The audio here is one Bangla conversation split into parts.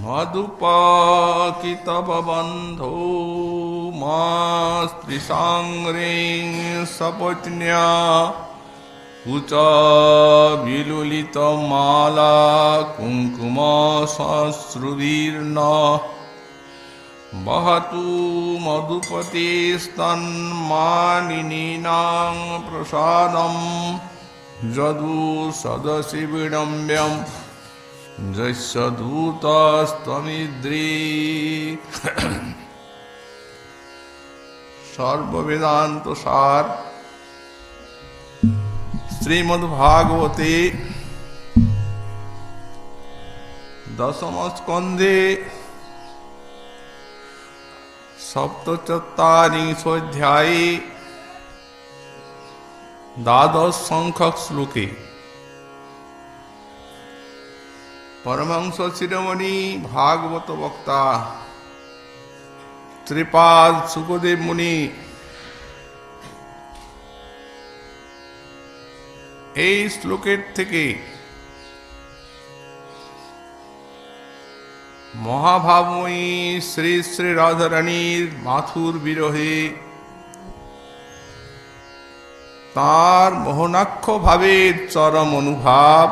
মধুপাকিতবন্ধো মা স্ত্রীসাঙ্গ্রেং সপত্ন্যা কুচ বিলুলিত মালা কুঙ্কুম সশ্রুবীর্ণ বহতু মধুপতিস্তন্মানিনীনাং প্রসাদম যদু সদসি বিড়ম্ব্যম যস্য ধূতস্তমিদ্রি। সর্ববেদান্ত সার শ্রীমদ্ভাগবতে দশম স্কন্ধে সপ্তচত্বারিংশোऽধ্যায়ে দ্বাদশ সংখ্যক শ্লোকে পরমহংস শিরোমণি ভাগবত বক্তা শ্রীপাদ শুকদেব মুনি এই শ্লোকের থেকে মহাভাবময়ী শ্রী শ্রী রাধারানীর মাথুর বিরহে তাঁর মোহনাক্ষ ভাবের চরম অনুভব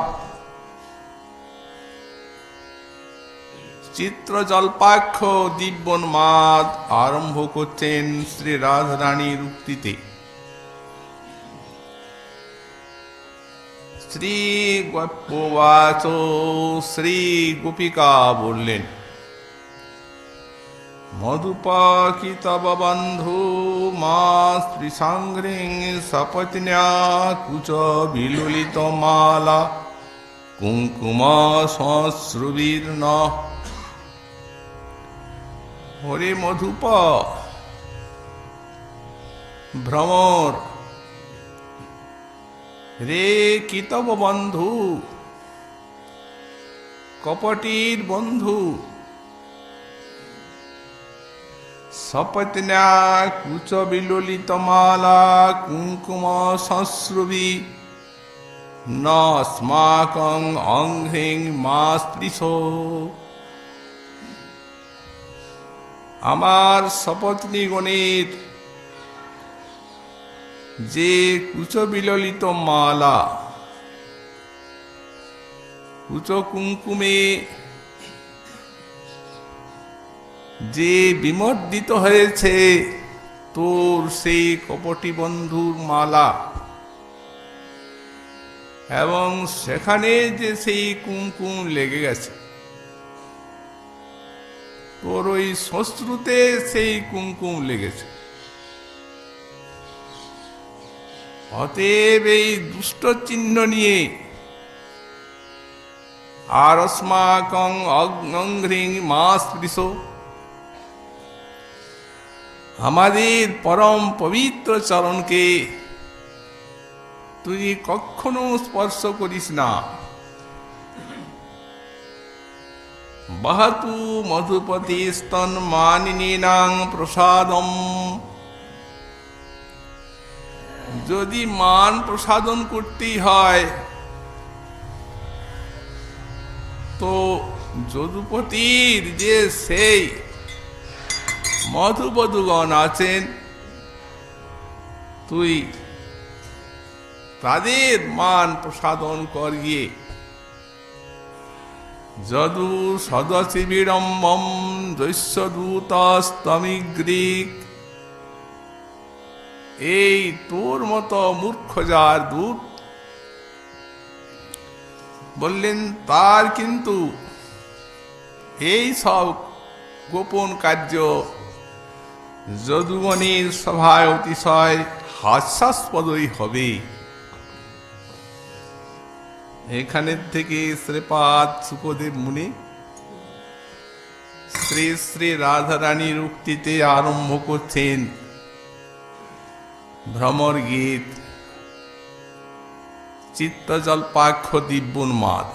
চিত্রজল্পাক্ষ দিব্যোন্মাদ আরম্ভ করছেন শ্রী রাধারানীর উক্তিতে। শ্রী গোপবাচ শ্রী গোপিকা বললেন, মধুপাকিতব বন্ধু মা স্ত্রীসাঙ্গ্রেং সপত্ন্যা কুচ বিলুলিত মালা কুঙ্কুম সশ্রুবীর্ণ। হরে মধুপ, ভ্রমর রে কিতব বন্ধু, কপটির বন্ধু, সপত্ন্যা কুচ বিললিত মালা কুঙ্কুম সশ্রুবি ন স্মাকং অঙ্ঘ্রিং মা স্পৃশো। আমার সপত্নীগণের যে কুচবিললিত মালা কুচ কুঙ্কুমে যে বিমর্দিত হয়েছে তোর সেই কপটি বন্ধুর মালা, এবং সেখানে যে সেই কুঙ্কুম লেগে গেছে, তোর ওই শ্বশ্রুতে সেই কুঙ্কুম লেগেছে। অতএব এই দুষ্ট চিহ্ন নিয়ে আর অস্মাকং অঙ্ঘ্রিং মা স্পৃশ, আমাদের পরম পবিত্র চরণকে তুই কখনো স্পর্শ করিস না। বহতু মধুপতি স্তন মানিনীনাং প্রসাদম, যদি মান প্রসাদন করতেই হয় তো যদুপতির যে সেই মধুবধূগণ আছেন তুই তাদের মান প্রসাদন করিয়ে। যদু সদসি বিড়ম্বম দৈস্য দূতস্তমিগ্রিক, এই তোর মতো মূর্খ যার দূত বললেন, তার কিন্তু এই সব গোপন কার্য যদুগণের সভায় অতিশয় হাস্যাস্পদই হবে। এখানের থেকে শ্রীপাদ শুকদেব মুনি শ্রী শ্রী রাধারানীর উক্তিতে আরম্ভ করছেন ভ্রমর গীত, চিত্তজল্পাক্ষ দিব্যোন্মাদ।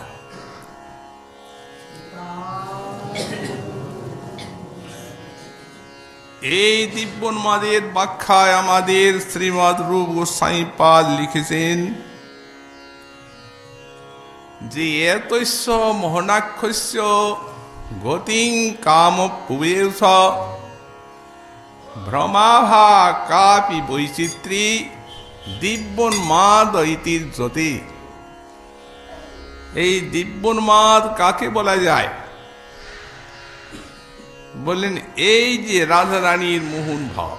এই দিব্যোন্মাদের ব্যাখ্যায় আমাদের শ্রীমৎ রূপ গোস্বামীপাদ লিখেছেন যে এতস্য মোহনাক্ষস্য গতিং কাম পুবেশ ভ্রমাভা কাপি বৈচিত্রী দিব্যোন্মাদ ইতির্যতে। এই দিব্যোন্মাদ কাকে বলা যায়? বললেন এই যে রাধারানীর মোহন ভাব,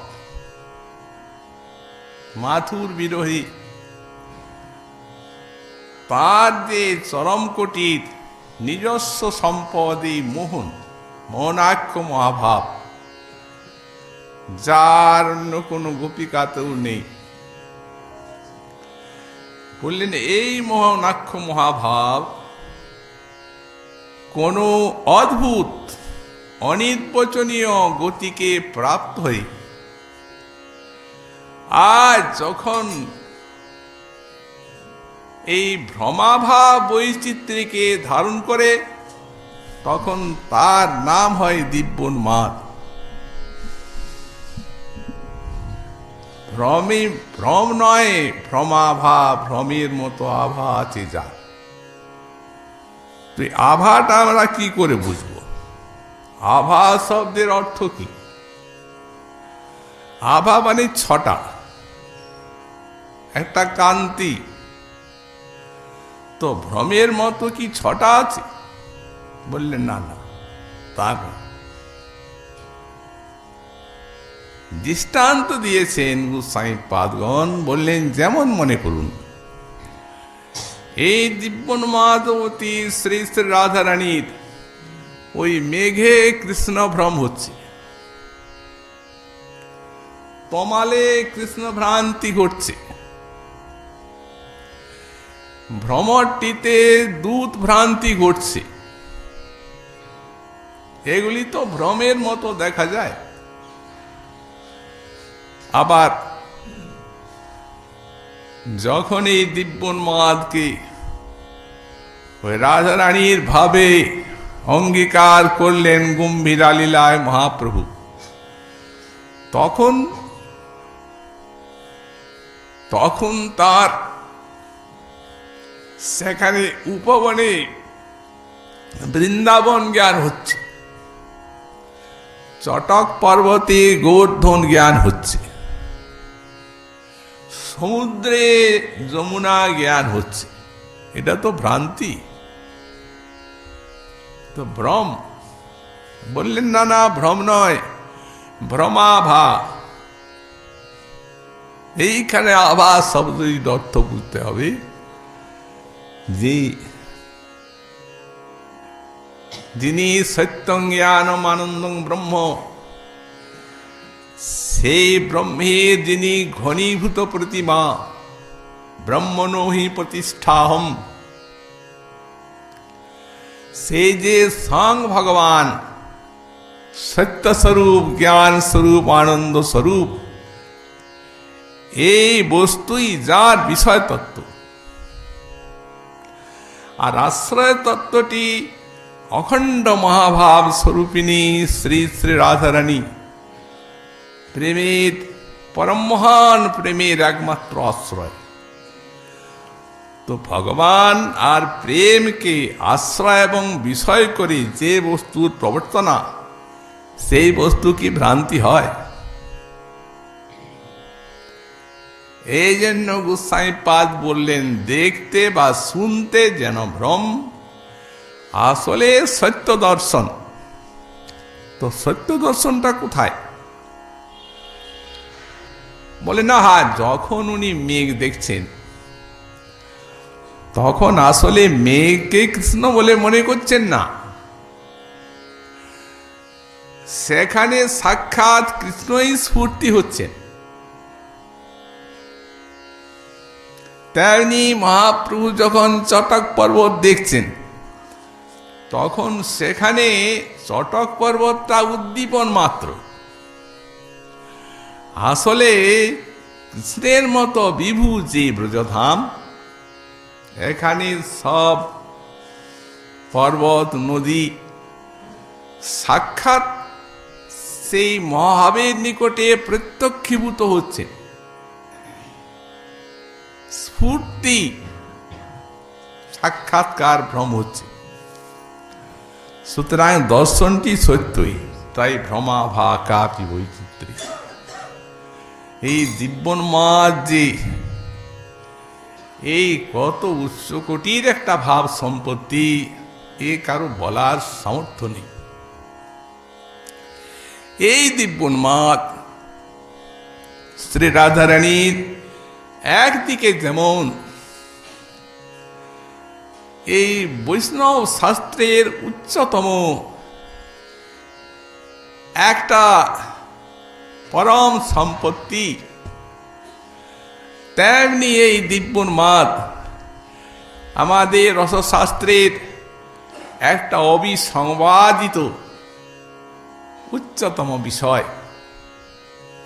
মাথুর বিরোহী, তার যে চরম কোটির নিজস্ব সম্পদ এই মোহন, মোহনাক্ষ মহাভাব, যার অন্য কোনো গোপিকাতেও নেই। বললেন এই মোহনাক্ষ মহাভাব কোন অদ্ভুত অনির্বচনীয় গতিকে প্রাপ্ত হয়ে আজ যখন এই ভ্রমাভাব বৈচিত্র্যকে ধারণ করে, তখন তার নাম হয় দিব্যোন্মাদ। ভ্রম নয়, ভ্রমাভা, ভ্রমের মতো আভা আছে যা। তো আভাটা আমরা কি করে বুঝব? আভা শব্দের অর্থ কি? আভা মানে ছটা, একটা কান্তি। তো ভ্রমের মতো কি ছটা আছে? বললেন না না, তা নয়। দৃষ্টান্ত দিয়েছেন গোসাই পাদগণ, বললেন যেমন মনে করুন এই দিব্যোন্মাদবতী শ্রী শ্রী রাধারানীর ওই মেঘে কৃষ্ণ ভ্রম হচ্ছে, তমালে কৃষ্ণ ভ্রান্তি ঘটছে, ভ্রমরটিতে দূত ভ্রান্তি ঘটছে। এগুলি তো ভ্রমের মতো দেখা যায়। আবার যখন এই দিব্যোন্মাদকে ওই রাধারানীর ভাবে অঙ্গীকার করলেন গম্ভীরা লীলায় মহাপ্রভু, তখন তার সেখানে উপবনে বৃন্দাবন জ্ঞান হচ্ছে, চটক পর্বতে গোর্ধন জ্ঞান হচ্ছে, সমুদ্রে যমুনা জ্ঞান হচ্ছে। এটা তো ভ্রান্তি, তো ভ্রম। বললেন না না, ভ্রম নয়, ভ্রমাভা। এইখানে আভা শব্দের অর্থ বুঝতে হবে যে যিনি সত্যং জ্ঞানম আনন্দং ব্রহ্ম, সেই ব্রহ্মের যিনি ঘনীভূত প্রতিমা, ব্রহ্মণো হি প্রতিষ্ঠাহম, সেই যে স্বয়ং ভগবান সত্যস্বরূপ, জ্ঞান স্বরূপ, আনন্দ স্বরূপ, এই বস্তুই যার বিষয় তত্ত্ব। আর আশ্রয় তত্ত্বটি অখণ্ড মহাভাব স্বরূপিণী শ্রী শ্রী রাধারানী, প্রেমের পরম মহান প্রেমের একমাত্র আশ্রয়। তো ভগবান আর প্রেমকে আশ্রয় এবং বিষয় করে যে বস্তুর প্রবর্তনা, সেই বস্তু কি ভ্রান্তি হয়? এই জন্য গোসাই পাদ বললেন দেখতে বা শুনতে যেন ভ্রম, আসলে সত্য দর্শন। তো সত্য দর্শনটা কোথায়? বলে না, হ্যাঁ, যখন উনি মেঘ দেখছেন তখন আসলে মেঘকে কৃষ্ণ বলে মনে করছেন না, সেখানে সাক্ষাৎ কৃষ্ণই স্ফূর্তি হচ্ছেন। তেমনি মহাপ্রভু যখন চটক পর্বত দেখছেন, তখন সেখানে চটক পর্বতটা উদ্দীপন মাত্র। আসলে কৃষ্ণের মতো বিভু যে ব্রজধাম, এখানে সব পর্বত নদী সাক্ষাৎ সেই মহাভাবের নিকটে প্রত্যক্ষীভূত হচ্ছে। স্ফূর্তি, সাক্ষাৎকার ভ্রম হচ্ছে। সুতরাং দর্শনটি সত্যই, তাই ভ্রমাভা কাপি বৈচিত্র্য। এই দিব্যোন্মাদ যে এই কত উচ্চকোটির একটা ভাব সম্পত্তি, এ কারো বলার সামর্থ্য নেই। এই দিব্যোন্মাদ শ্রী রাধারানীর একদিকে যেমন এই বৈষ্ণব শাস্ত্রের উচ্চতম একটা পরম সম্পত্তি, তেমনি এই দিব্যোন্মাদ আমাদের রসশাস্ত্রের একটা অবিসংবাদিত উচ্চতম বিষয়।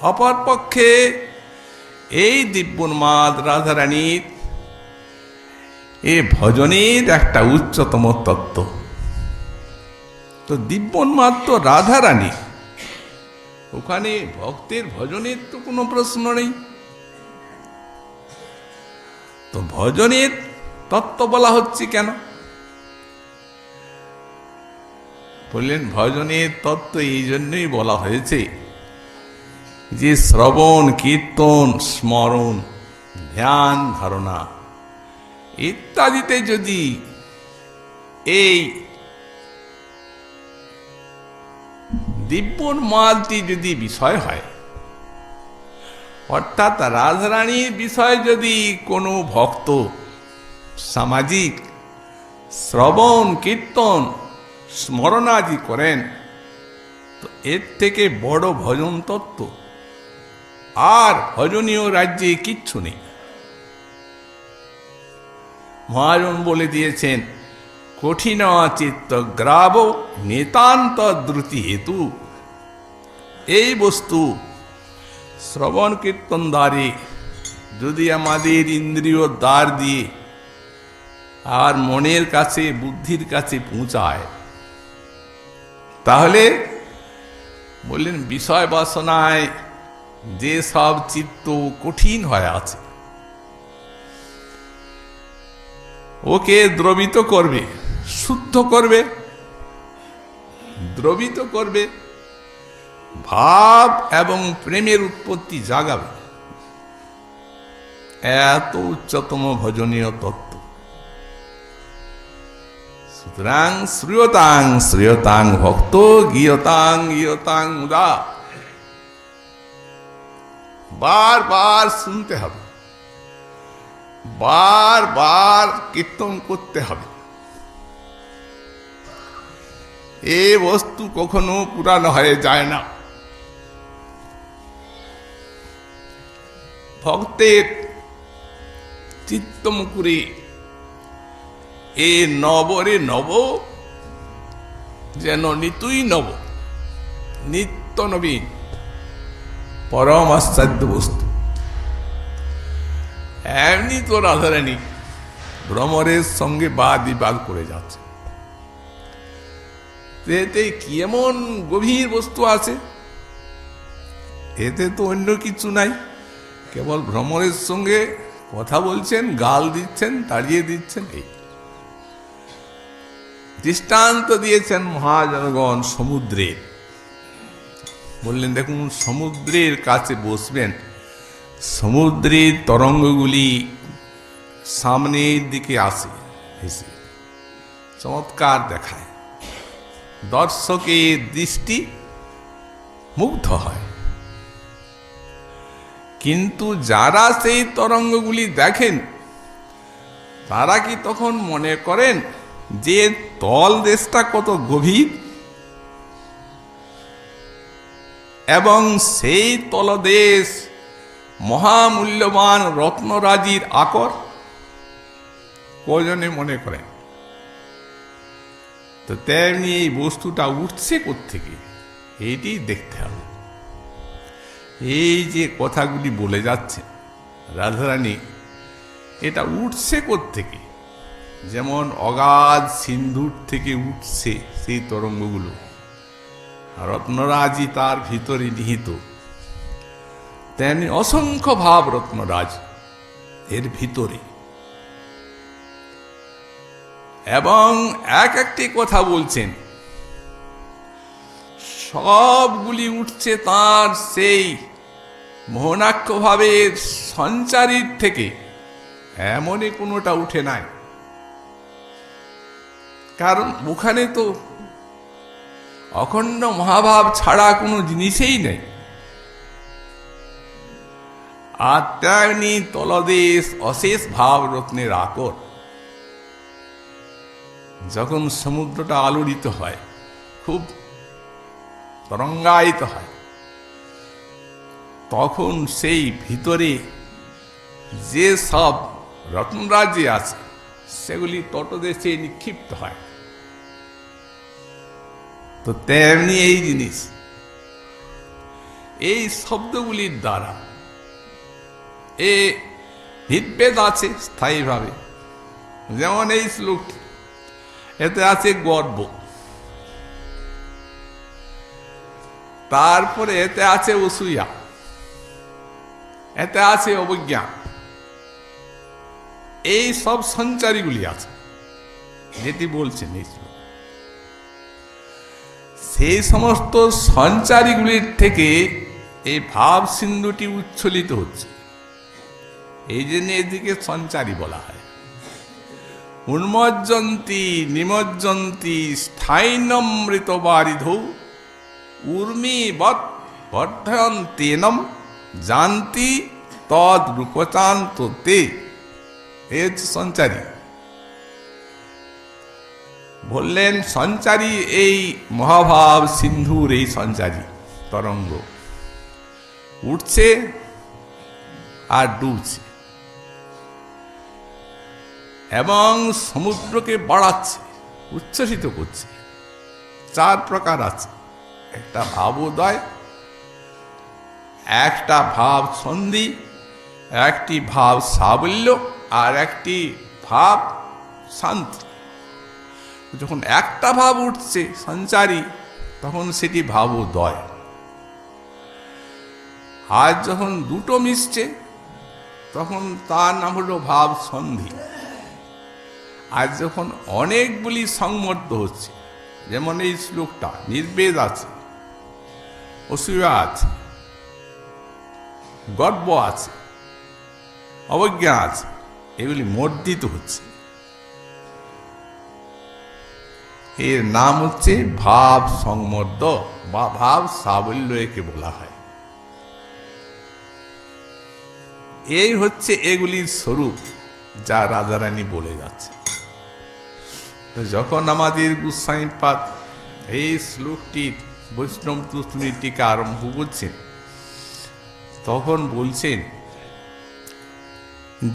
অপরপক্ষে এই দিব্যোন্মাদ রাধারানীর এ ভজনের একটা উচ্চতম তত্ত্ব। তো দিব্যোন্মাদ তো রাধারানী, ওখানে ভক্তের ভজনের তো কোনো প্রশ্ন নেই। তো ভজনের তত্ত্ব বলা হচ্ছে কেন? বললেন ভজনের তত্ত্ব এই জন্যই বলা হয়েছে যে শ্রবণ, কীর্তন, স্মরণ, ধ্যান, ধারণা ইত্যাদিতে যদি এই দিব্যোন্মাদটি যদি বিষয় হয়, অর্থাৎ রাধারানীর বিষয় যদি কোনো ভক্ত সামাজিক শ্রবণ, কীর্তন, স্মরণাদি করেন, তো এর থেকে বড় ভজন তত্ত্ব আর ভজনীয় রাজ্যে কিচ্ছু নেই। মহাজন বলে দিয়েছেন, কঠিন চিত্ত গ্রাব নিতান্ত দ্রুতি হেতু। এই বস্তু শ্রবণ কীর্তন দ্বারে যদি আমাদের ইন্দ্রিয় দ্বার দিয়ে আর মনের কাছে, বুদ্ধির কাছে পৌঁছায়, তাহলে বললেন বিষয় বাসনায় যে সব চিত্ত কঠিন হয়ে আছে, ওকে দ্রবিত করবে, শুদ্ধ করবে, দ্রবিত করবে, ভাব এবং প্রেমের উৎপত্তি জাগাবে। এত উচ্চতম ভজনীয় তত্ত্ব। সুতরাং শ্রীয়তাং শ্রীয়তাং ভক্ত গীয়তাং গীয়তাং মুদা, বারবার শুনতে হবে, বারবার কীর্তন করতে হবে। এ বস্তু কখনো পুরানো হয়ে যায় না। ভক্তের চিত্তমুকুরে এ নবরে নব যেন নিতুই নব, নিত্য নবীন, পরম আশ্চর্য বস্তু। এমনি তো রাধারানী ভ্রমরের সঙ্গে বাদ বিবাদ করে যাচ্ছে, এতে কি এমন গভীর বস্তু আছে? এতে তো অন্য কিছু নাই, কেবল ভ্রমরের সঙ্গে কথা বলছেন, গাল দিচ্ছেন, তাড়িয়ে দিচ্ছেন। এই দৃষ্টান্ত দিয়েছেন মহাজনগণ সমুদ্রের। বললেন দেখুন, সমুদ্রের কাছে বসবেন, সমুদ্রের তরঙ্গগুলি সামনের দিকে আসে, এসে চমৎকার দেখায়, দর্শকের দৃষ্টি মুগ্ধ হয়। কিন্তু যারা সেই তরঙ্গগুলি দেখেন, তারা কি তখন মনে করেন যে তল দেশটা কত গভীর এবং সেই তলদেশ মহামূল্যবান রত্নরাজির আকর? কজনে মনে করেন? তো তেমনি এই বস্তুটা উঠছে কোত্থেকে, এইটি দেখতে হবে। এই যে কথাগুলি বলে যাচ্ছে রাধারানী, এটা উঠছে কোত্থেকে? যেমন অগাধ সিন্ধুর থেকে উঠছে সেই তরঙ্গগুলো, রত্নরাজি তার ভিতরে নিহিত, তেমনি অসংখ্য ভাব রত্নরাজ এর ভিতরে। এবং এক একটি কথা বলছেন সবগুলি উঠছে তার সেই মোহনাক্ষ ভাবের সঞ্চারীর থেকে, এমনই কোনোটা উঠে নাই। কারণ ওখানে তো অখণ্ড মহাভাব ছাড়া কোনো জিনিসই নেই। আর তেমনি তলদেশ অশেষ ভাব রত্নের আকর। যখন সমুদ্রটা আলোড়িত হয়, খুব তরঙ্গায়িত হয়, তখন সেই ভিতরে যে সব রত্নরাজি আছে সেগুলি তটদেশে নিক্ষিপ্ত হয়। তো তেমনি এই জিনিস, এই শব্দগুলির দ্বারা এ ভিদভেদ আছে স্থায়ীভাবে। যেমন এই শ্লোক, এতে আছে গর্ব, তারপরে এতে আছে অসূয়া, এতে আছে অবজ্ঞা। এই সব সঞ্চারীগুলি আছে যেটি বলছেন এই শ্লোক। সেই সমস্ত সঞ্চারীগুলির থেকে এই ভাব সিন্ধুটি উচ্ছ্বলিত হচ্ছে, এই জন্য এদিকে সঞ্চারী বলা হয়। উন্মজ্জন্তি নিমজ্জন্তি স্থায়ীনমৃত বারিধৌ উর্মিবৎ বর্ধয়ন্তেনম জানতি তদ রূপচান্ততে। এই হচ্ছে সঞ্চারী। বললেন সঞ্চারী এই মহাভাব সিন্ধুর এই সঞ্চারী তরঙ্গ উঠছে আর ডুবছে এবং সমুদ্রকে বাড়াচ্ছে, উচ্ছ্বসিত করছে। চার প্রকার আছে, একটা ভাবোদয়, একটা ভাব সন্ধি, একটি ভাব সাবল্য, আর একটি ভাব শান্তি। যখন একটা ভাব উঠছে সঞ্চারী, তখন সেটি ভাবোদয়। আর যখন দুটো মিশছে, তখন তার নাম হলো ভাব সন্ধি। আর যখন অনেকগুলি সংমর্দ হচ্ছে, যেমন এই শ্লোকটা, নির্বেদ আছে, অসূয়া আছে, গর্ব আছে, অবজ্ঞা আছে, এগুলি মর্দিত হচ্ছে, এর নাম হচ্ছে ভাব সংমর্দ বা ভাব সাবল্য একে বলা হয়। এই হচ্ছে এগুলির স্বরূপ যা রাজারানী বলে যাচ্ছে। যখন আমাদের গোস্বামীপাদ এই শ্লোকটির বৈষ্ণব তুষ্টির টিকা আরম্ভ করছেন, তখন বলছেন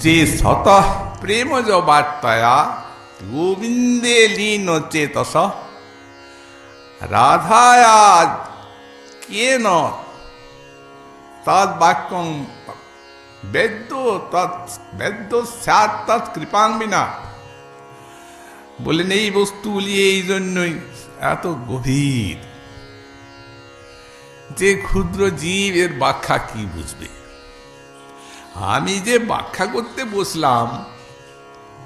যে স্বতঃ প্রেমজ বার্তায়া গোবিন্দে লীন চেতস রাধায়া কেন তদ বাক্যং বেদ্য স্যাৎ তৎ কৃপাং বিনা। বলেন এই বস্তুগুলি এই জন্যই এত গভীর যে ক্ষুদ্র জীব এর ব্যাখ্যা কি বুঝবে। আমি যে ব্যাখ্যা করতে বসলাম,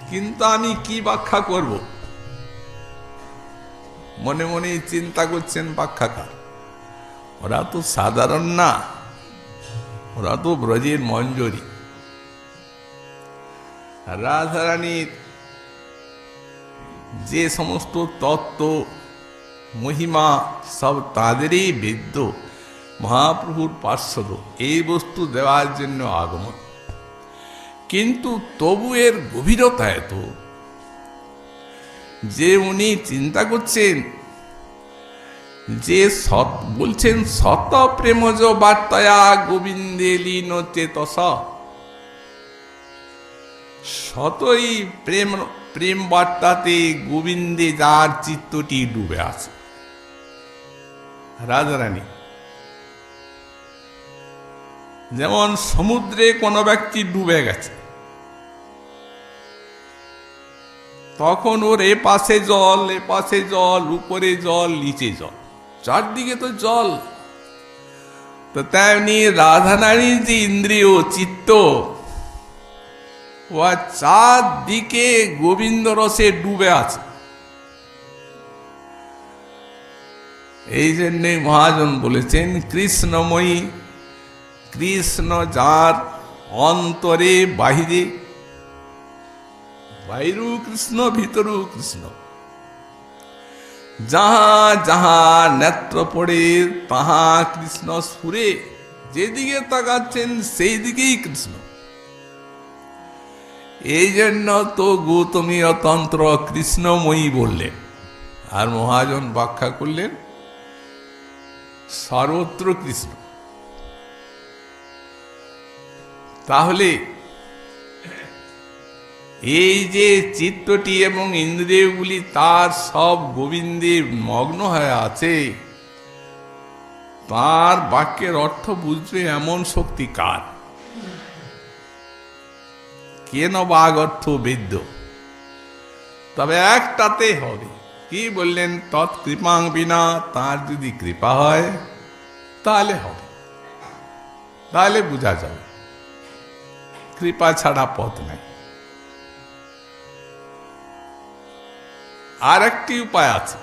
কিন্তু আমি কি ব্যাখ্যা করব? মনে মনে চিন্তা করছেন ব্যাখ্যাকার। ওরা তো সাধারণ না, ওরা তো ব্রজের মঞ্জরি। রাধারানীর যে সমস্ত তত্ত্ব মহিমা সব তাদেরই বেদ্য, মহাপ্রভুর পার্শ্বদ, এই বস্তু দেওয়ার জন্য আগমন। কিন্তু তবু এর গভীরতা এত যে উনি চিন্তা করছেন যে বলছেন শত প্রেমজ বার্তায়া গোবিন্দে লীন চেতস। শতই প্রেম বার্তাতে গোবিন্দে যার চিত্তটি ডুবে আছে। রাজারানী যেমন সমুদ্রে কোনো ব্যক্তি ডুবে গেছে, তখন ওর এ পাশে জল, এ পাশে জল, উপরে জল, নিচে জল, চারদিকে তো জল। তো তেমনি রাধারানীর যে ইন্দ্রিয় চিত্ত, ও চারদিকে গোবিন্দ রসে ডুবে আছে। এই জন্যে মহাজন বলেছেন কৃষ্ণময়ী, কৃষ্ণ যার অন্তরে বাহিরে, বাইরু কৃষ্ণ ভিতরু কৃষ্ণ, যাহা যাহা নেত্র পড়ে তাহা কৃষ্ণ সুরে, যেদিকে তাকাচ্ছেন সেই দিকেই কৃষ্ণ। এই জন্য তো গৌতমীয় তন্ত্র কৃষ্ণময়ী বললেন, আর মহাজন ব্যাখ্যা করলেন সর্বত্র কৃষ্ণ। তাহলে এই যে চিত্তটি এবং ইন্দ্রিয়গুলি তার সব গোবিন্দে মগ্ন হয়ে আছে, তার বাক্যের অর্থ বুঝবে এমন শক্তি কার? কেন বাগ অর্থ বেদ্য? তবে একটাতে হবে, কি বললেন? তৎকৃপাং বিনা, তার যদি কৃপা হয় তাহলে হবে, তাহলে বোঝা যাবে। কৃপা ছাড়া পথ নাই। আর একটি উপায় আছে,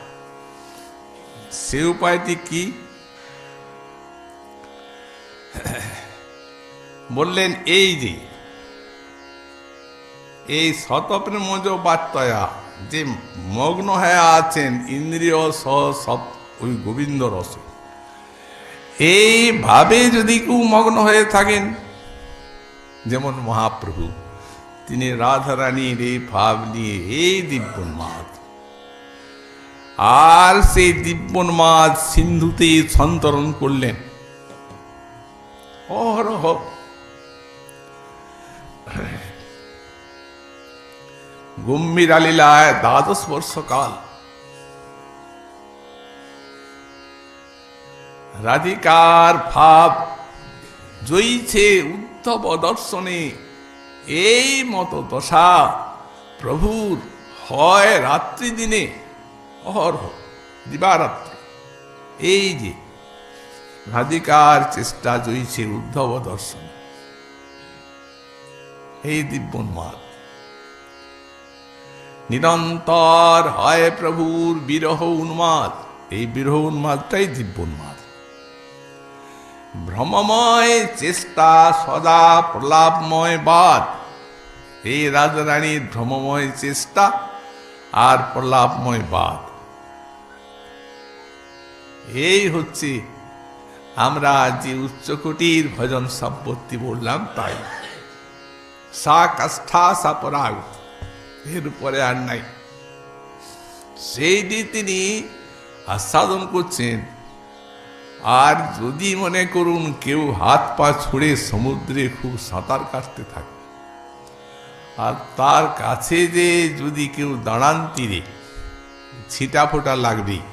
সে উপায়টি কি? বললেন এই যে এই শতপ্রেমজ বার্তয়া যে মগ্ন হয়ে আছেন ইন্দ্রিয় সব ওই গোবিন্দ রস, এইভাবে যদি কেউ মগ্ন হয়ে থাকেন, যেমন মহাপ্রভু তিনি রাধারানীর এই ভাব নিয়ে এই দিব্যোন্মাদ, আর সেই দিব্যোন্মাদ সিন্ধুতে সন্তরণ করলেন অহরহ। গম্ভীরা লীলায় 12 বর্ষকাল রাধিকার ভাব জয়ীছে উদ্ধব দর্শনে, এই মতো দশা প্রভুর হয় রাত্রি দিনে অহরহ, দিবারাত্রি। এই যে রাধিকার চেষ্টা জয়ীছে উদ্ধব দর্শনে, এই দিব্যোন্মাদ নিরন্তর হয় প্রভুর বিরহ উন্মাদ, এই বিরহ উন্মাদটাই দিব্যোন্মাদ। ভ্রমময় চেষ্টা সদা প্রলাপময় বাদ, এই রাজারানীর ভ্রমময় চেষ্টা আর প্রলাপময় বাদ, এই হচ্ছে আমরা যে উচ্চকোটির ভজন সম্পত্তি বললাম তাই। সা কাষ্ঠা সা পরাগ, এর উপরে আর নাই। সেইটি তিনি আস্বাদন করছেন। আর যদি মনে করুন কেউ হাত পা ছুড়ে সমুদ্রে খুব সাঁতার কাটতে থাকে, আর তার কাছে যে যদি কেউ দাঁড়ান তীরে, ছিটা ফোটা লাগবেই।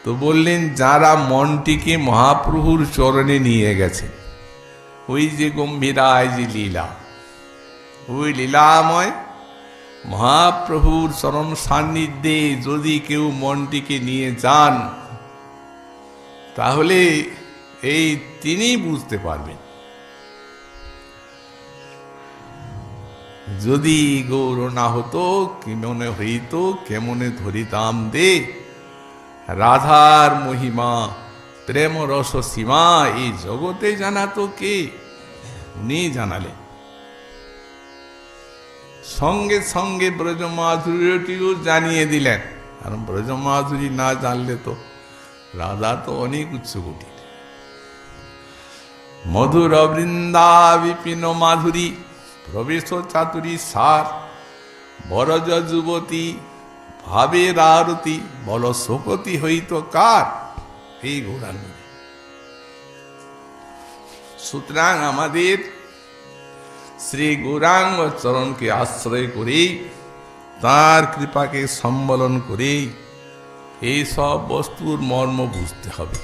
তো বললেন যারা মনটিকে মহাপ্রভুর চরণে নিয়ে গেছে, ওই যে গম্ভীরায় যে লীলা, ওই লীলাময় মহাপ্রভুর চরণ সান্নিধ্যে যদি কেউ মনটিকে নিয়ে যান, তাহলে এই তিনি বুঝতে পারবেন। যদি গৌর না হতো কি মনে হইত, কেমনে ধরিতাম দে রাধার মহিমা প্রেম রস সীমা, এই জগতে জানাতো কে? উনি জানালেন। সঙ্গে সঙ্গে ব্রজমাধুরীটিও জানিয়ে দিলেন, কারণ ব্রজমাধুরী না জানলে তো, রাধা তো অনেক উচ্চকোটি। মধুর বৃন্দা বিপিন মাধুরী প্রবেশ চাতুরী সার, বরজ যুবতী ভাবের আরতি, বল শোকতি হইত কার? এই গৌরাঙ্গ। সুতরাং আমাদের শ্রী গৌরাঙ্গ চরণকে আশ্রয় করে, তার কৃপাকে সম্বলন করে এই সব বস্তুর মর্ম বুঝতে হবে।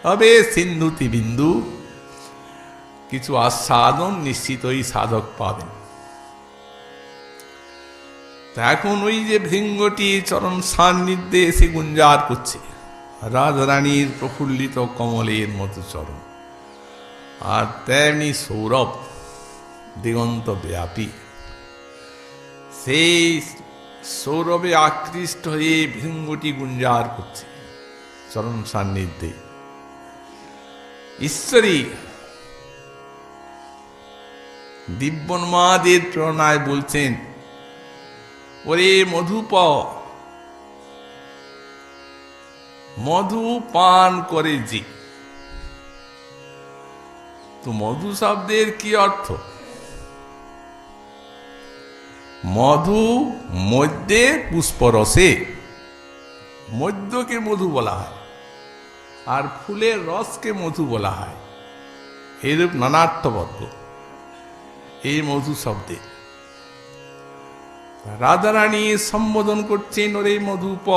তবে সিন্ধুতি বিন্দু কিছু আস্বাদন নিশ্চিতই সাধক পাবেন। এখন ওই যে ভৃঙ্গটি চরণ সান্নিধ্যে এসে গুঞ্জার করছে, রাধারানীর প্রফুল্লিত কমলের মতো চরণ, আর তেমনি সৌরভ দিগন্ত ব্যাপী, সেই সৌরভে আকৃষ্ট হয়ে ভৃঙ্গটি গুঞ্জার করছে চরণ সান্নিধ্যে। ঈশ্বরী দিব্যন্মাদের প্রেরণায় বলছেন, ওরে মধুপ, মধু পান করে যে। তো মধু শব্দের কি অর্থ? মধু মধ্যে পুষ্পরসে, মধ্যকে মধু বলা হয়, আর ফুলের রসকে মধু বলা হয়। এইরূপ নানার্থবর্গ এই মধু শব্দে। রাধারানী সম্বোধন করছেন, ওরে মধুপ,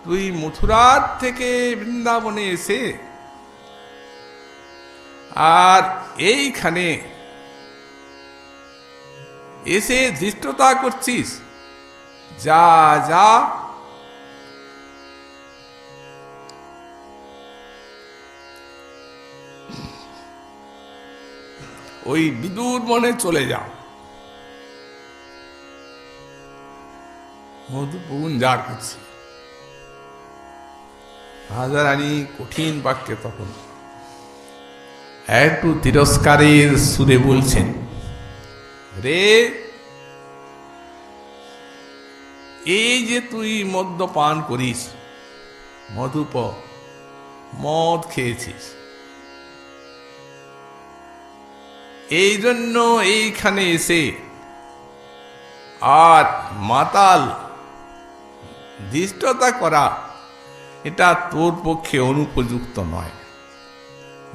তুই মথুরার থেকে বৃন্দাবনে এসে আর এইখানে এসে ধৃষ্টতা করছিস, যা যা ওই বিদুর বনে চলে যাও। মধুপুন যার করছি। রাজারানী কঠিন বাক্যে তখন একটু তিরস্কারের সুরে বলছেন, রে এই যে তুই মদ্যপান করিস, মধুপ, মদ খেয়েছিস, এই জন্য এইখানে এসে আর মাতাল ধৃষ্টতা করা, এটা তোর পক্ষে অনুপযুক্ত নয়,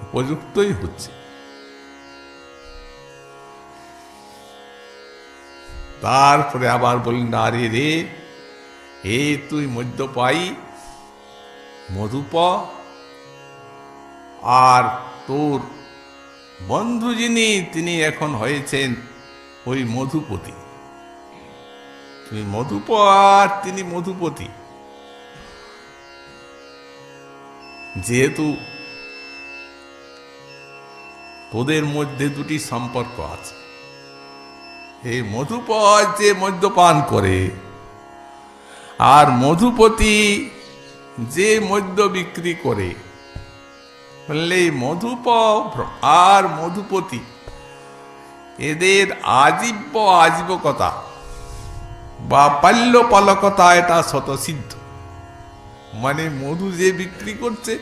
উপযুক্তই হচ্ছে। তারপরে আবার বললেন, আরে রে, এই তুই মদ্যপায়ী মধুপ, আর তোর বন্ধু যিনি তিনি এখন হয়েছেন ওই মধুপতি। তুমি মধুপ আর তিনি মধুপতি। যেহেতু তোদের মধ্যে দুটি সম্পর্ক আছে, এই মধুপ যে মদ্যপান করে আর মধুপতি যে মদ্য বিক্রি করে, বললে মধুপ আর মধুপতি এদের আজীব্য আজীবকতা বা পাল্য পালকতা এটা স্বতঃসিদ্ধ। মানে মধু যে বিক্রি করছে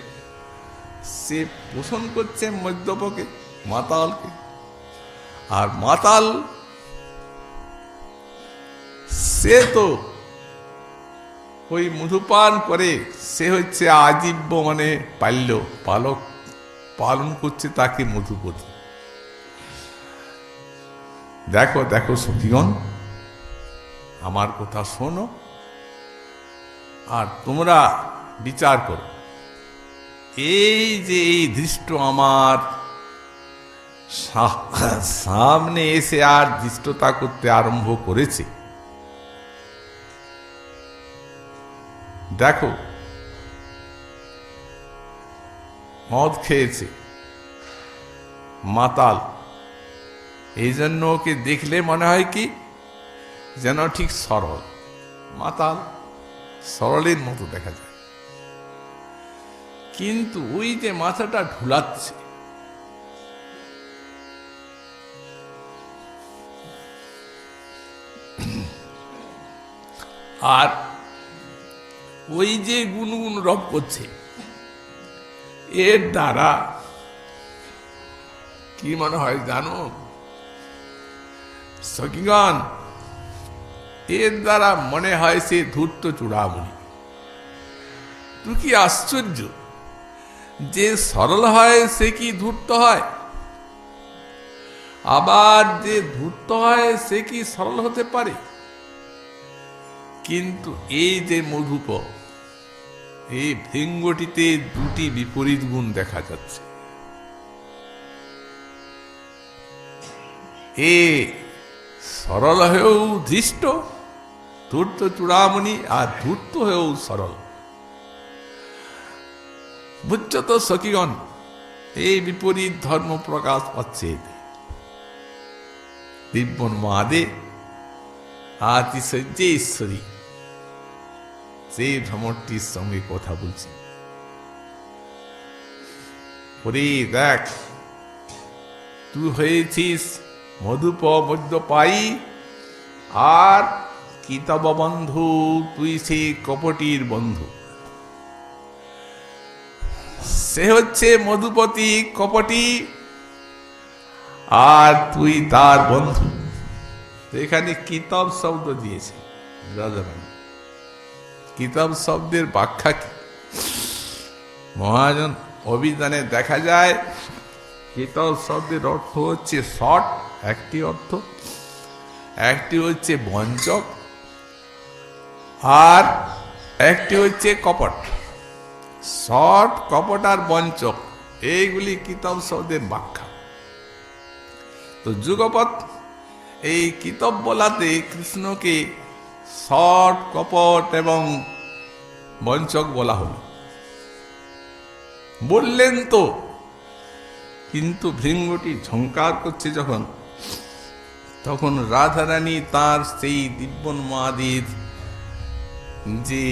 সে পোষণ করছে মদ্যপকে, মাতালকে, আর মাতাল সে তো ওই মধুপান করে, সে হচ্ছে আজীব্য, মানে পাল্য পালক, পালন করছে তাকে মধুপতি। দেখো দেখো সখীগণ, আমার কথা শোনো আর তোমরা বিচার করো। এই যে এই দৃষ্ট আমার সামনে এসে আর দৃষ্টতা করতে আরম্ভ করেছে, দেখো মদ খেয়েছে, মাতাল, এই জন্য ওকে দেখলে মনে হয় কি যেন ঠিক সরল, মাতাল সরলের মতো দেখা যায়, কিন্তু ওই যে মাথাটা ঢুলাচ্ছে, আর ওই যে গুনগুন রব করছে, এর দ্বারা কি মনে হয় জানো সখীগণ, এর দ্বারা মনে হয় সে ধূর্ত চূড়ামণি। তুই কি আশ্চর্য, যে সরল হয় সে কি ধূর্ত হয়, আবার যে ধূর্ত হয় সে কি সরল হতে পারে? কিন্তু এই যে মধুপ, এই ভৃঙ্গটিতে দুটি বিপরীত গুণ দেখা যাচ্ছে। এ সরল হয়েও ধৃষ্ট, ধূর্ত চূড়ামণি, আর ধূর্ত হয়েও সরল। বুঝছ তো সখীগণ, এই বিপরীত ধর্ম প্রকাশ পাচ্ছে। দিব্যন মহাদে আতিশয্যে ঈশ্বরী সেই ভ্রমরটির সঙ্গে কথা বলছি। ওরে দেখ, তুই হয়েছিস মধুপ মদ্যপায়ী, আর কিতব বন্ধু তুই সেই কপটির বন্ধু। সে হচ্ছে মধুপতি কপটি, আর তুই তার বন্ধু। এখানে কিতাব শব্দ দিয়েছে রাধারানী। কিতাব শব্দের ব্যাখ্যা কি? মহাজন অভিধানে দেখা যায় কিতাব শব্দের অর্থ হচ্ছে শট, একটি অর্থ, একটি হচ্ছে বঞ্চক, আর একটি হচ্ছে কপট। শট, কপট আর বঞ্চক, এইগুলি কিতাব শব্দের ব্যাখ্যা। তো যুগপৎ এই কিতাব বলাতে কৃষ্ণকে শট, কপট এবং বঞ্চক বলা হল। বললেন তো, কিন্তু ভৃঙ্গটি ঝঙ্কার করছে যখন, তখন রাধারানী তার সেই দিব্যন মহাদির যে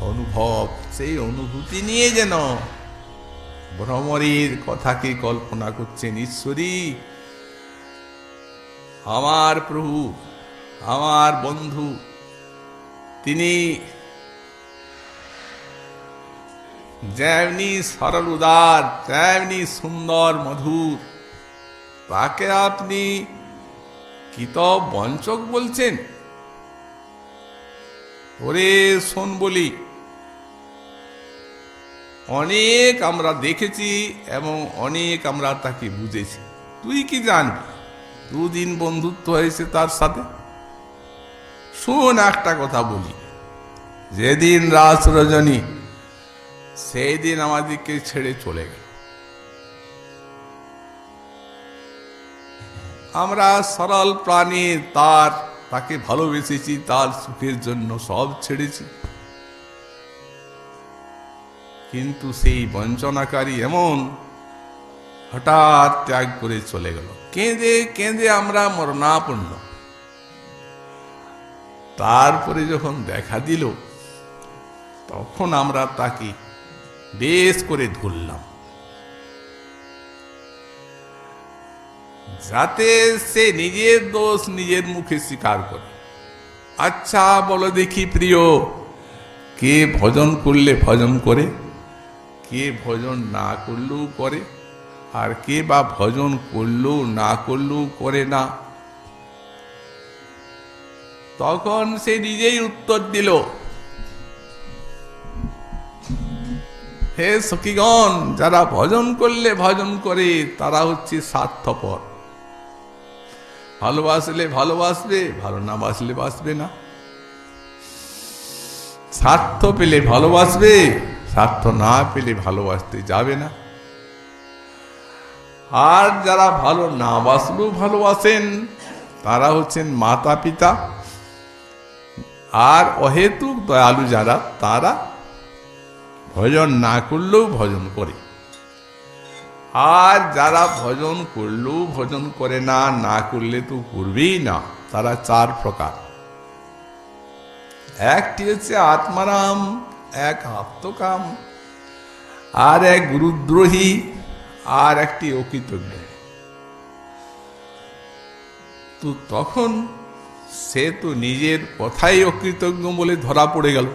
অনুভব, সেই অনুভূতি নিয়ে যেন ভ্রমরের কথাকে কল্পনা করছেন। ঈশ্বরী, আমার প্রভু, আমার বন্ধু, তিনি যেমনি সরল উদার, তেমনি সুন্দর মধুর, তাকে আপনি কিতব বঞ্চক বলছেন? ওরে শোন বলি, অনেক আমরা দেখেছি এবং অনেক আমরা তাকে বুঝেছি। তুই কি জানবি? দুদিন বন্ধুত্ব হয়েছে তার সাথে। শোন একটা কথা বলি, যেদিন রাস রজনী, সেই দিন আমাদেরকে ছেড়ে চলে গেল। আমরা সরল প্রাণী, তাকে ভালোবেসেছি, তার সুখের জন্য সব ছেড়েছি। কিন্তু সেই বঞ্চনাকারী এমন হঠাৎ ত্যাগ করে চলে গেল। কেঁদে কেঁদে আমরা মরণাপন্ন। তারপরে যখন দেখা দিল, তখন আমরা তাকে বেশ করে ধরলাম, যাতে সে নিজের দোষ নিজের মুখে স্বীকার করে। আচ্ছা বলো দেখি প্রিয়, কে ভজন করলে ভজন করে, কে ভজন না করলেও করে, আর কে বা ভজন করলেও না করলেও করে না? তখন সে নিজেই উত্তর দিল, হে সখীগণ, যারা ভজন করলে ভজন করে তারা হচ্ছে স্বার্থপর। ভালোবাসলে ভালোবাসবে, ভালো না বাসলে বাসবে না। স্বার্থ পেলে ভালোবাসবে, স্বার্থ না পেলে ভালোবাসতে যাবে না। আর যারা ভালো না বাসলেও ভালোবাসেন, তারা হচ্ছেন মাতা পিতা, আর অহেতুক দয়ালু যারা, তারা ভজন না করলেও ভজন করে। আর যারা ভজন করলেও ভজন করে না, না করলে তো করবেই না, তারা চার প্রকার। একটি হচ্ছে আত্মারাম, এক আত্মকাম, আর এক গুরুদ্রোহী, আর একটি অকৃতজ্ঞ। তো তখন সে তো নিজের কথাই অকৃতজ্ঞ বলে ধরা পড়ে গেল।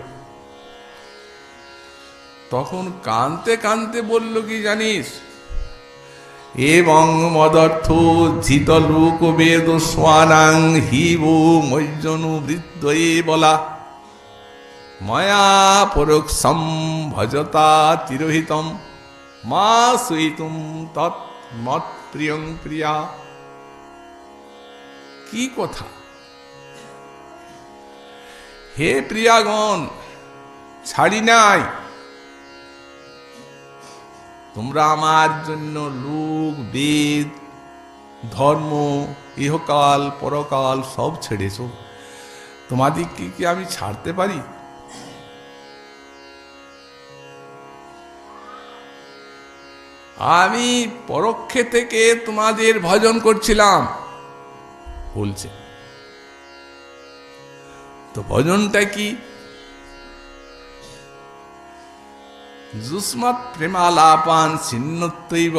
তখন কানতে কানতে বলল কি জানিস, এবং মদর্থ জিত লোক বেদ স্বানাং হিব মজ্জনু বৃদ্ধয়ে বলা মায়া পরোক্ষম ভজতা তিরোহিতম মা সুইতুম তৎ মত প্রিয়ং প্রিয়া। কি কথা! হে প্রিয়াগণ, ছাড়ি নাই। তোমরা আমার জন্য লোক, বেদ, ধর্ম, ইহকাল পরকাল সব ছেড়েছ। তোমাদেরকে কি আমি ছাড়তে পারি? আমি পরোক্ষে থেকে তোমাদের ভজন করছিলাম, বলছে। তো ভজনটা কি? যুষ্মৎ প্রেমালাপান ছিন্নত্বৈব,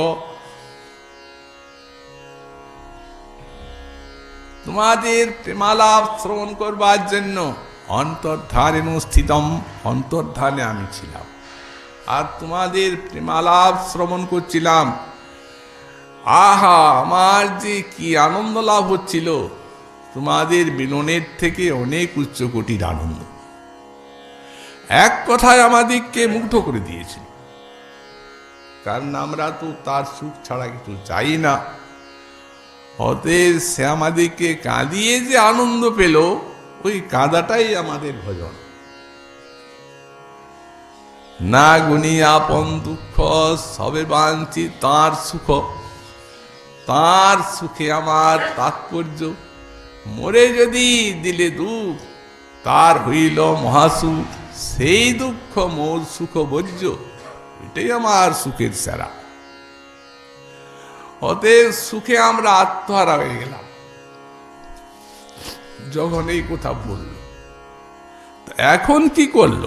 তোমাদের প্রেমালাপ শ্রবণ করবার জন্য অন্তর্ধানে স্থিতম, অন্তর্ধানে আমি ছিলাম, আর তোমাদের প্রেমালাপ শ্রবণ করছিলাম। আহা, আমার যে কি আনন্দ লাভ হচ্ছিল, তোমাদের মিলনের থেকে অনেক উচ্চকোটির আনন্দ। এক কথায় আমাদেরকে মুগ্ধ করে দিয়েছিল, কারণ আমরা তো তার সুখ ছাড়া কিছু চাই না। অতএব সে আমাদেরকে কাঁদিয়ে যে আনন্দ পেল, ওই কাঁদাটাই আমাদের ভজন। না গুনি আপন দুঃখ, সবে বাঞ্ছি তাঁর সুখ, তাঁর সুখে আমার তাৎপর্য। মরে যদি দিলে দুঃখ, তার হইল মহাসুখ, সেই দুঃখ মোর সুখ বর্জ্য, এটাই আমার সুখের সেরা। অতএব সুখে আমরা আত্মহারা হয়ে গেলাম যখন এই কথা বলল। এখন কি করল?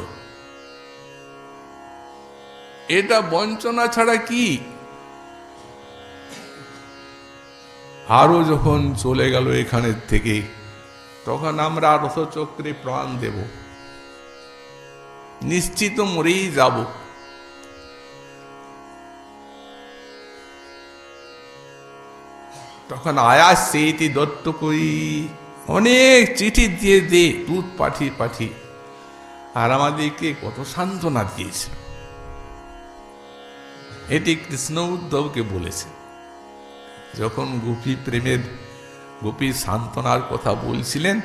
এটা বঞ্চনা ছাড়া কি? আরো যখন চলে গেল এখানের থেকে, তখন আমরা রথচক্রে প্রাণ দেব, নিশ্চিত মরেই যাব। তখন আয়াস সেইটি দত্ত করি, অনেক চিঠি দিয়ে দে, দুধ পাঠিয়ে পাঠিয়ে, আর আমাদেরকে কত সান্ত্বনা দিয়েছে। এটি কৃষ্ণ উদ্ধবকে বলেছে, যখন গোপী প্রেমের, গোপীর সান্ত্বনার কথা বলছিলেন,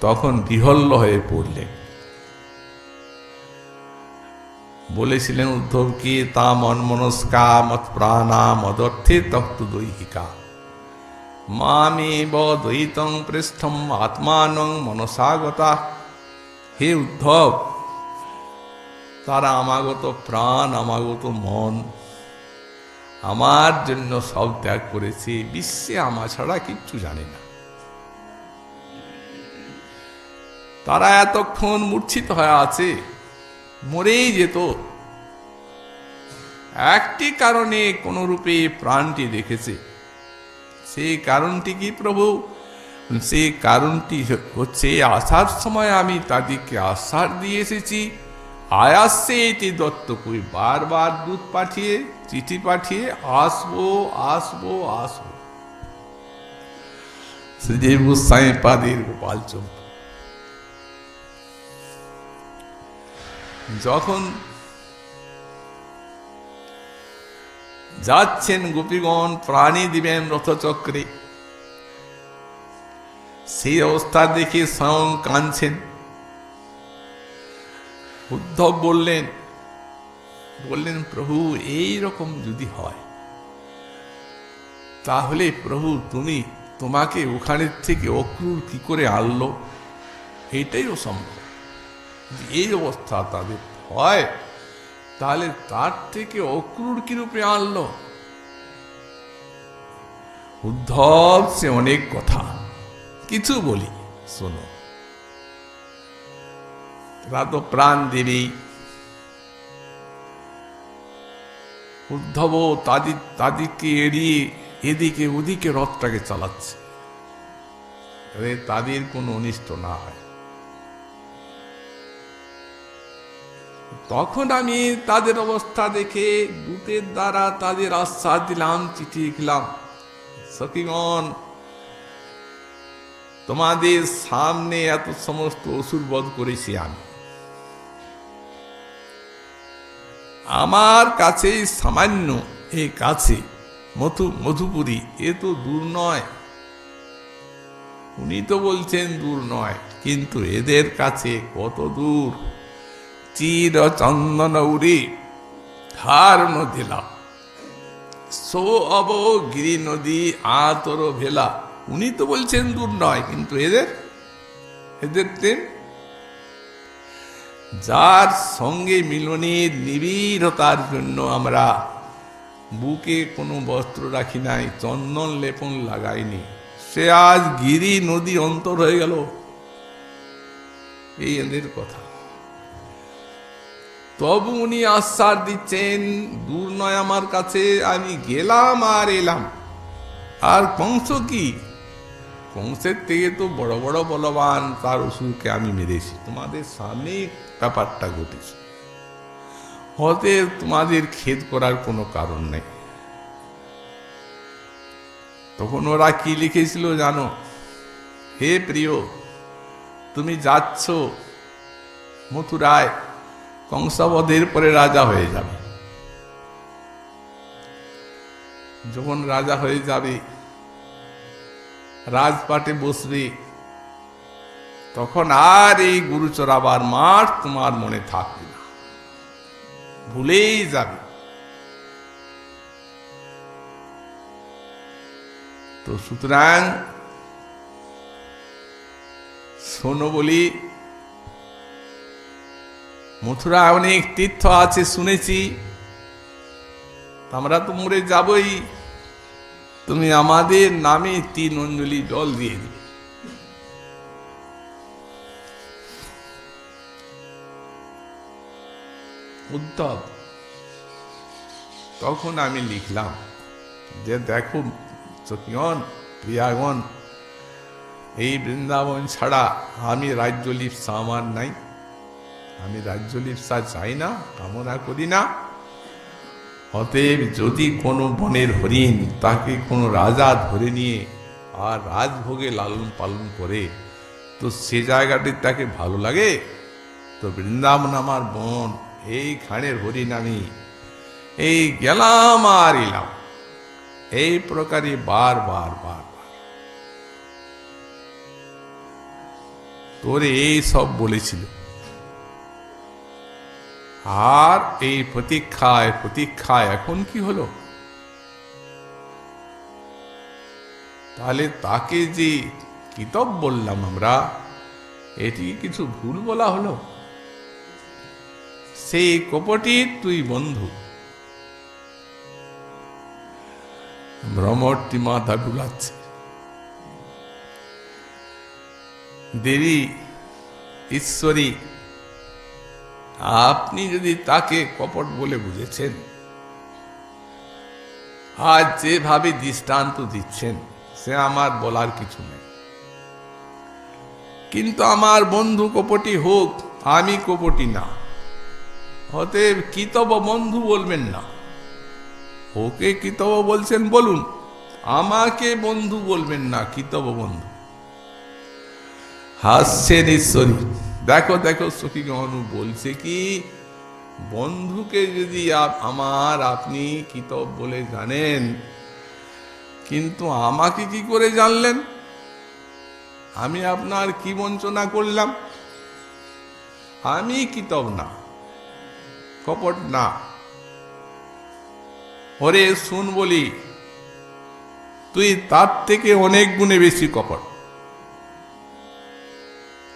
তখন বিহ্বল হয়ে পড়লেন। বলেছিলেন উদ্ধবকে, তা মনমনস্কা মত প্রাণা মদর্থে তক্ত দৈহিকা মামেব দ্বৈতং পৃষ্ঠম আত্মানং মনসাগতা। হে উদ্ধব, তারা আমাগত প্রাণ, আমাগত মন, আমার জন্য সব ত্যাগ করেছে, বিশ্বে আমার ছাড়া কিচ্ছু জানে না। তারা এতক্ষণ মূর্ছিত হয়ে আছে, মরেই যেত। একটি কারণে কোন রূপে প্রাণটি দেখেছে। সেই কারণটি কি প্রভু? সেই কারণটি হচ্ছে, আসার সময় আমি তাদেরকে আশ্বাস দিয়ে এসেছি, আয়াসে এটি দত্ত কই, বারবার দূত পাঠিয়ে, চিঠি পাঠিয়ে, আসবো আসবো আসবো। শ্রীজীব গোস্বাই পাদের গোপাল চন্দ্র যখন যাচ্ছেন গোপীগণ প্রাণী দিবেন রথচক্রে, সেই অবস্থা দেখে স্বয়ং কাঁদছেন। উদ্ধব বললেন প্রভু, এই রকম যদি হয়, তাহলে প্রভু তোমাকে ওখানের থেকে অক্রূর কি করে আনলো? এইটাই অসম্ভব। এই অবস্থা তাদের হয়, তাহলে তার থেকে অক্রূর কি রূপে আনলো? উদ্ধব সে অনেক কথা, কিছু বলি শোনো। তারা তো প্রাণ দেবেই। উদ্ধব তাদেরকে এড়িয়ে এদিকে ওদিকে রথটাকে চালাচ্ছে, তাদের কোনো অনিষ্ট না হয়। তখন আমি তাদের অবস্থা দেখে দূতের দ্বারা তাদের আশ্বাস দিলাম, চিঠি লিখলাম, সখীগণ, তোমাদের সামনে এত সমস্ত অসুর বধ করেছি আমি, আমার কাছে সামান্য, এই কাছে মধুপুরী, এ তো দূর নয়। উনি তো বলছেন দূর নয়, কিন্তু এদের কাছে কত দূর। চির চন্দন উড়ি হার নদিলা, সো অব গিরি নদী আতর ভেলা। উনি তো বলছেন দূর নয়, কিন্তু এদের প্রেম, যার সঙ্গে মিলনের নিবিড়তার জন্য আমরা বুকে কোনো বস্ত্র রাখি নাই, চন্দন লেপন লাগাইনি, সে আজ গিরি নদী অন্তর হয়ে গেল। এই এদের কথা। তবু উনি আশ্বাস দিচ্ছেন, দূর নয় আমার কাছে, আমি গেলাম আর এলাম। আর কংস কি? কংসের থেকে তো বড় বড় বলবান, তার অসুরকে আমি মেরেছি। তোমাদের সামনেই ব্যাপারটা ঘটেছে, হতে তোমাদের খেদ করার কোনো কারণ নেই। তখন ওরা কি লিখেছিল জানো? হে প্রিয়, তুমি যাচ্ছ মথুরায়, কংসবধের পরে রাজা হয়ে যাবে। যখন রাজা হয়ে যাবে, রাজপাটে বসবে, তখন আর এই গুরুচরাবার মাঠ তোমার মনে থাকবে না, ভুলেই যাবে। তো সুতরাং শোনো বলি, মথুরা অনেক তীর্থ আছে শুনেছি, আমরা তো মরে যাবই, তুমি আমাদের নামে 3 অঞ্জলি জল দিয়ে দিবে। উদ্ধব, তখন আমি লিখলাম যে দেখো সখিগণ, প্রিয়াগণ, এই বৃন্দাবন ছাড়া আমি রাজ্য লিপ্সা আমার নাই। আমি রাজ্য লিপ্সা চাই না, কামনা করি না। অতএব যদি কোনো বনের হরিণ তাকে কোনো রাজা ধরে নিয়ে আর রাজভোগে লালন পালন করে, তো সে জায়গাটি তাকে ভালো লাগে? তো বৃন্দাবন আমার বন, এই খানের হরিণ আমি এই গেলাম আর এলাম, এই প্রকারে বার বার বার বার তোরে এই সব বলেছিল। আর এই প্রতীক্ষায় প্রতীক্ষায় এখন কি হলো? তাহলে তাকে যে কিতব বললাম আমরা, এটি কিছু ভুল বলা হলো? সেই কপটি তুই বন্ধু। ভ্রমরটি মাথা ডুলাচ্ছে। দেবী ঈশ্বরী, আপনি যদি তাকে কপট বলে বুঝেছেন, আজ যেভাবে দৃষ্টান্ত দিচ্ছেন, সে আমার বলার কিছু নেই। কিন্তু আমার বন্ধু কপটি হোক, আমি কপটি না। অতএব কিতব বন্ধু বলবেন না। ওকে কিতব বলছেন বলুন, আমাকে বন্ধু বলবেন না, কিতব বন্ধু। হাসছেন ঈশ্বরী। দেখো দেখো সখীগণ, বলছে কি, বন্ধুকে যদি আপনি কিতব বলে জানেন, কিন্তু আমাকে কি করে জানলেন? আমি আপনার কি বঞ্চনা করলাম? আমি কিতব না, কপট না। ওরে শুন বলি, তুই তার থেকে অনেক গুণে বেশি কপট।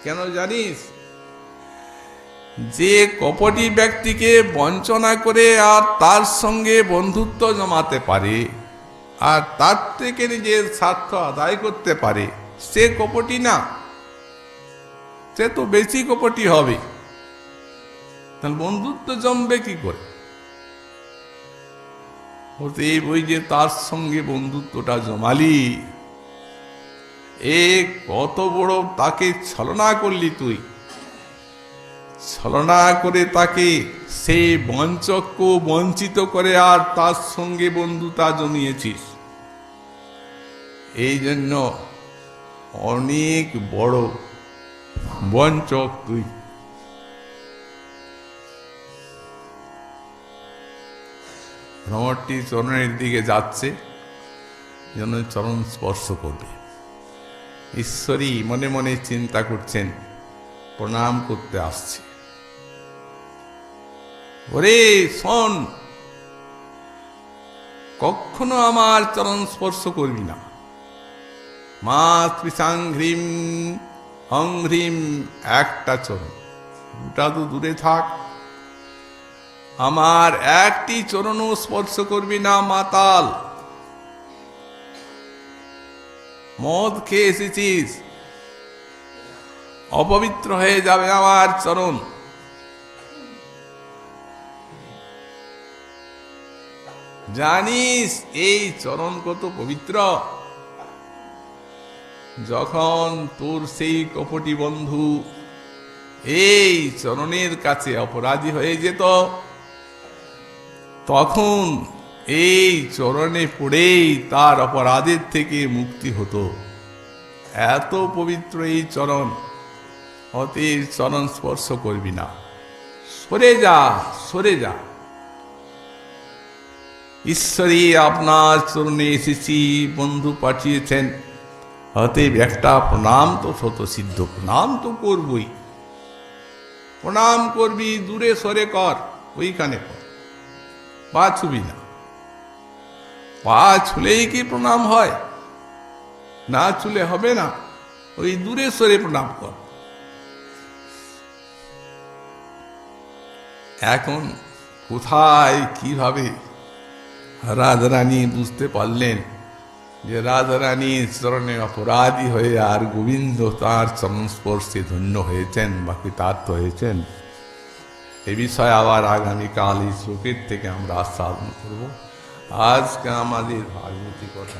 কেন জানিস? যে কপটি ব্যক্তিকে বঞ্চনা করে আর তার সঙ্গে বন্ধুত্ব জমাতে পারে, আর তার থেকে নিজের স্বার্থ আদায় করতে পারে, সে কপটি না, সে তো বেশি কপটি হবে। তাহলে বন্ধুত্ব জমবে কি করে? ওই যে তার সঙ্গে বন্ধুত্বটা জমালি, কত বড় তাকে ছলনা করলি তুই। ছলনা করে তাকে সেই বঞ্চককে বঞ্চিত করে আর তার সঙ্গে বন্ধুতা জমিয়েছিস। এই জন্য অনেক বড় বঞ্চক তুই। ভ্রমরটি চরণের দিকে যাচ্ছে, যেন চরণ স্পর্শ করবে। ঈশ্বরী মনে মনে চিন্তা করছেন, প্রণাম করতে আসছে। ওরে শোন, কখনো আমার চরণ স্পর্শ করবি না। মা ত্রিসাংঘ্রিম অংঘ্রিম, একটা চরণ, দুটা তো দূরে থাক। আমার একটি চরণও স্পর্শ করবি না মাতাল। মদ খেয়ে এসেছিস, অপবিত্র হয়ে যাবে আমার চরণ। জানিস এই চরণ কত পবিত্র? যখন তোর সেই কপটি বন্ধু এই চরণের কাছে অপরাধী হয়ে যেত, তখন এই চরণে পড়েই তার অপরাধের থেকে মুক্তি হতো। এত পবিত্র এই চরণ, অতীর চরণ স্পর্শ করবি না, সরে যা, সরে যা। ঈশ্বরী আপনার চরণে এসেছি, বন্ধু পাঠিয়েছেন, অতএব একটা প্রণাম তো স্বতঃসিদ্ধ, প্রণাম তো করবই। প্রণাম করবি, দূরে সরে কর, ওইখানে কর, পা ছুবি না। পা ছুলেই কি প্রণাম হয়? না ছুলে হবে না, ওই দূরে সরে প্রণাম কর। এখন কোথায় কিভাবে রাধারানী বুঝতে পারলেন যে রাধারানীর চরণে অপরাধী হয়ে আর গোবিন্দ তাঁর চরণ স্পর্শে ধন্য হয়েছেন বা কৃতার্থ হয়েছেন, এ বিষয়ে আবার আগামীকাল এই শ্লোকের থেকে আমরা আস্বাদন করব। আজকে আমাদের ভাগবতী কথা